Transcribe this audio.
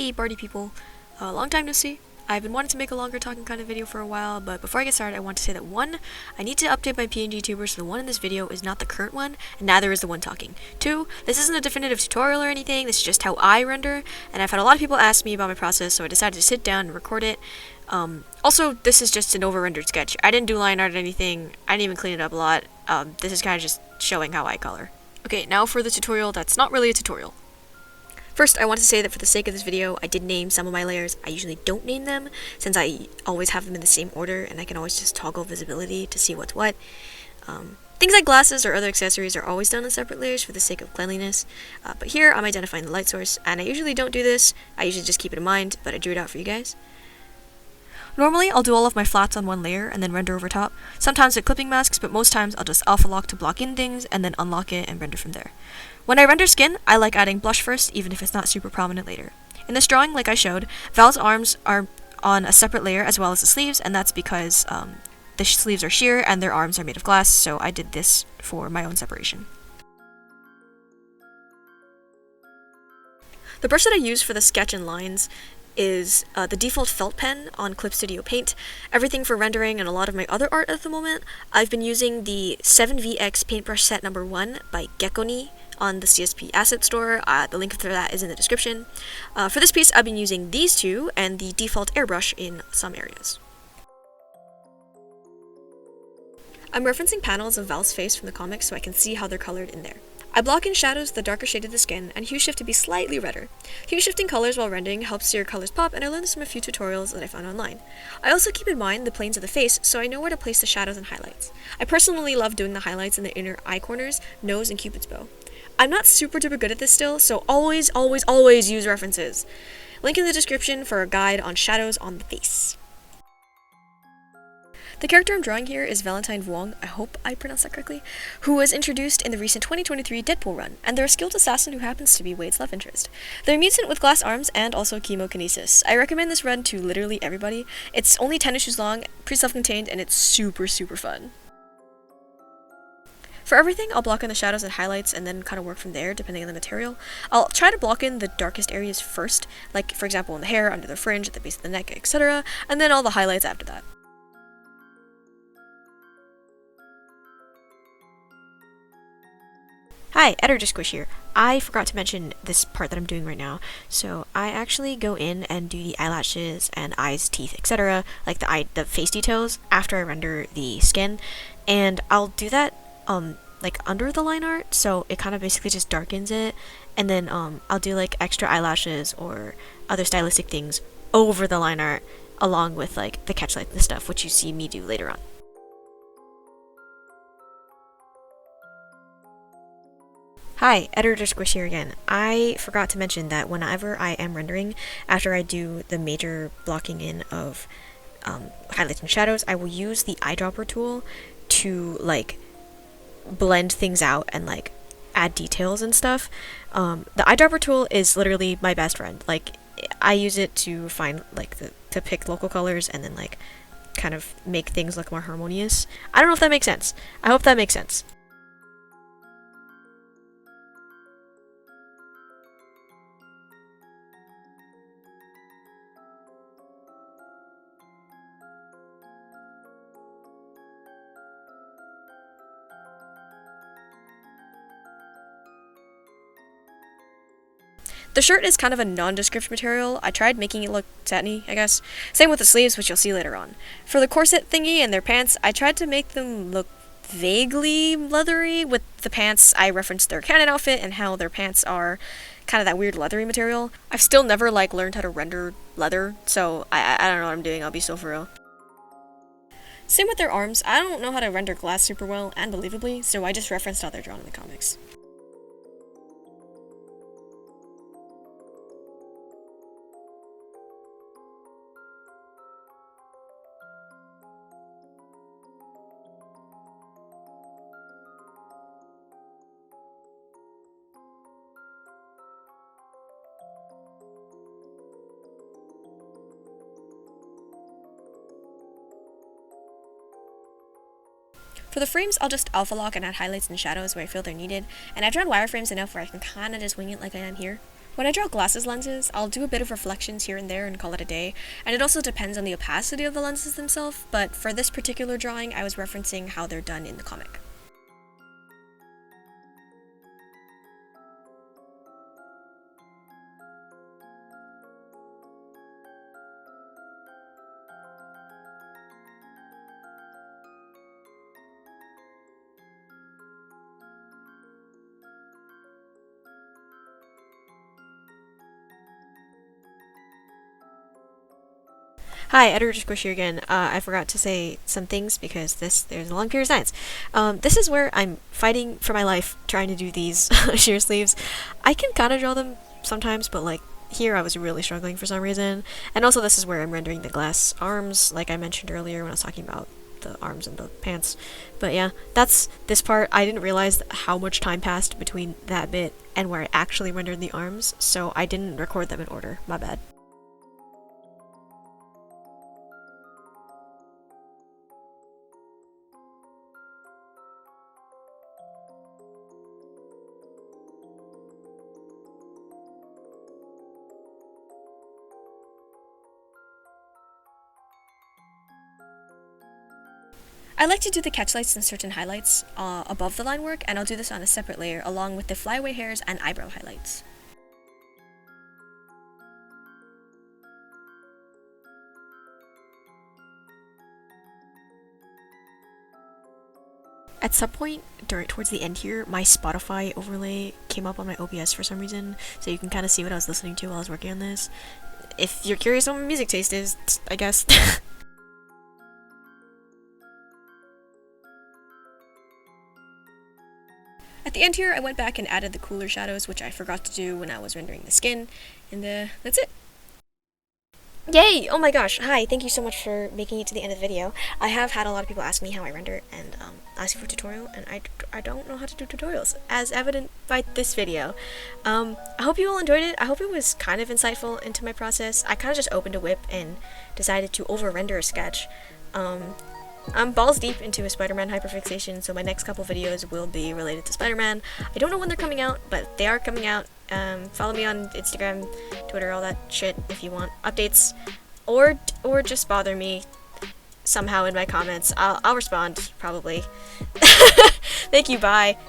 Hey party people, long time no see. I've been wanting to make a longer talking kind of video for a while, but before I get started I want to say that 1, I need to update my PNG tuber so the one in this video is not the current one, and neither is the one talking. 2, this isn't a definitive tutorial or anything, this is just how I render, and I've had a lot of people ask me about my process, so I decided to sit down and record it. Also, this is just an over-rendered sketch. I didn't do line art or anything, I didn't even clean it up a lot. This is kind of just showing how I color. Okay, now for the tutorial that's not really a tutorial. First, I want to say that for the sake of this video, I did name some of my layers. I usually don't name them, since I always have them in the same order, and I can always just toggle visibility to see what's what. Things like glasses or other accessories are always done in separate layers for the sake of cleanliness, but here I'm identifying the light source, and I usually don't do this. I usually just keep it in mind, but I drew it out for you guys. Normally, I'll do all of my flats on one layer and then render over top, sometimes with clipping masks, but most times I'll just alpha lock to block in things and then unlock it and render from there. When I render skin, I like adding blush first, even if it's not super prominent later. In this drawing, like I showed, Val's arms are on a separate layer as well as the sleeves, and that's because the sleeves are sheer and their arms are made of glass, so I did this for my own separation. The brush that I use for the sketch and lines is the default felt pen on Clip Studio Paint. Everything for rendering and a lot of my other art at the moment, I've been using the 7VX paintbrush set number 1 by Gekoni on the CSP Asset Store. The link for that is in the description. For this piece, I've been using these two and the default airbrush in some areas. I'm referencing panels of Val's face from the comics so I can see how they're colored in there. I block in shadows the darker shade of the skin and hue shift to be slightly redder. Hue shifting colors while rendering helps your colors pop, and I learned this from a few tutorials that I found online. I also keep in mind the planes of the face so I know where to place the shadows and highlights. I personally love doing the highlights in the inner eye corners, nose, and cupid's bow. I'm not super duper good at this still, so always use references. Link in the description for a guide on shadows on the face. The character I'm drawing here is Valentine Vuong, I hope I pronounced that correctly, who was introduced in the recent 2023 Deadpool run, and they're a skilled assassin who happens to be Wade's love interest. They're a mutant with glass arms and also chemokinesis. I recommend this run to literally everybody. It's only 10 issues long, pretty self-contained, and it's super fun. For everything, I'll block in the shadows and highlights and then kind of work from there depending on the material. I'll try to block in the darkest areas first, like for example in the hair, under the fringe, at the base of the neck, etc., and then all the highlights after that. Hi, Editor Squish here. I forgot to mention this part that I'm doing right now. So I actually go in and do the eyelashes and eyes, teeth, etc., like the face details after I render the skin, and I'll do that like under the line art, so it kind of basically just darkens it, and then I'll do like extra eyelashes or other stylistic things over the line art along with like the catchlight and stuff, which you see me do later on. Hi, Editor Squish here again. I forgot to mention that whenever I am rendering, after I do the major blocking in of highlights and shadows, I will use the eyedropper tool to like blend things out and like add details and stuff. The eyedropper tool is literally my best friend. Like, I use it to find like to pick local colors and then like kind of make things look more harmonious. I don't know if that makes sense. I hope that makes sense. The shirt is kind of a nondescript material. I tried making it look satiny, I guess. Same with the sleeves, which you'll see later on. For the corset thingy and their pants, I tried to make them look vaguely leathery. With the pants, I referenced their canon outfit and how their pants are kind of that weird leathery material. I've still never like learned how to render leather, so I don't know what I'm doing, I'll be so for real. Same with their arms. I don't know how to render glass super well and believably, so I just referenced how they're drawn in the comics. For the frames, I'll just alpha lock and add highlights and shadows where I feel they're needed, and I've drawn wireframes enough where I can kinda just wing it like I am here. When I draw glasses lenses, I'll do a bit of reflections here and there and call it a day, and it also depends on the opacity of the lenses themselves, but for this particular drawing, I was referencing how they're done in the comic. Hi, Editor Squish here again. I forgot to say some things because there's a long period of silence. This is where I'm fighting for my life trying to do these sheer sleeves. I can kind of draw them sometimes, but like here I was really struggling for some reason. And also this is where I'm rendering the glass arms, like I mentioned earlier when I was talking about the arms and the pants. But yeah, that's this part. I didn't realize how much time passed between that bit and where I actually rendered the arms, so I didn't record them in order. My bad. I like to do the catch lights and certain highlights above the line work, and I'll do this on a separate layer along with the flyaway hairs and eyebrow highlights. At some point towards the end here, my Spotify overlay came up on my OBS for some reason, so you can kind of see what I was listening to while I was working on this. If you're curious what my music taste is, I guess. At the end here, I went back and added the cooler shadows, which I forgot to do when I was rendering the skin, and that's it. Yay! Oh my gosh, hi, thank you so much for making it to the end of the video. I have had a lot of people ask me how I render and asking for a tutorial, and I don't know how to do tutorials, as evident by this video. I hope you all enjoyed it. I hope it was kind of insightful into my process. I kind of just opened a whip and decided to over-render a sketch. I'm balls deep into a Spider-Man hyperfixation, so my next couple videos will be related to Spider-Man. I don't know when they're coming out, but they are coming out. Follow me on Instagram, Twitter, all that shit if you want updates, or just bother me somehow in my comments. I'll respond, probably. Thank you, bye.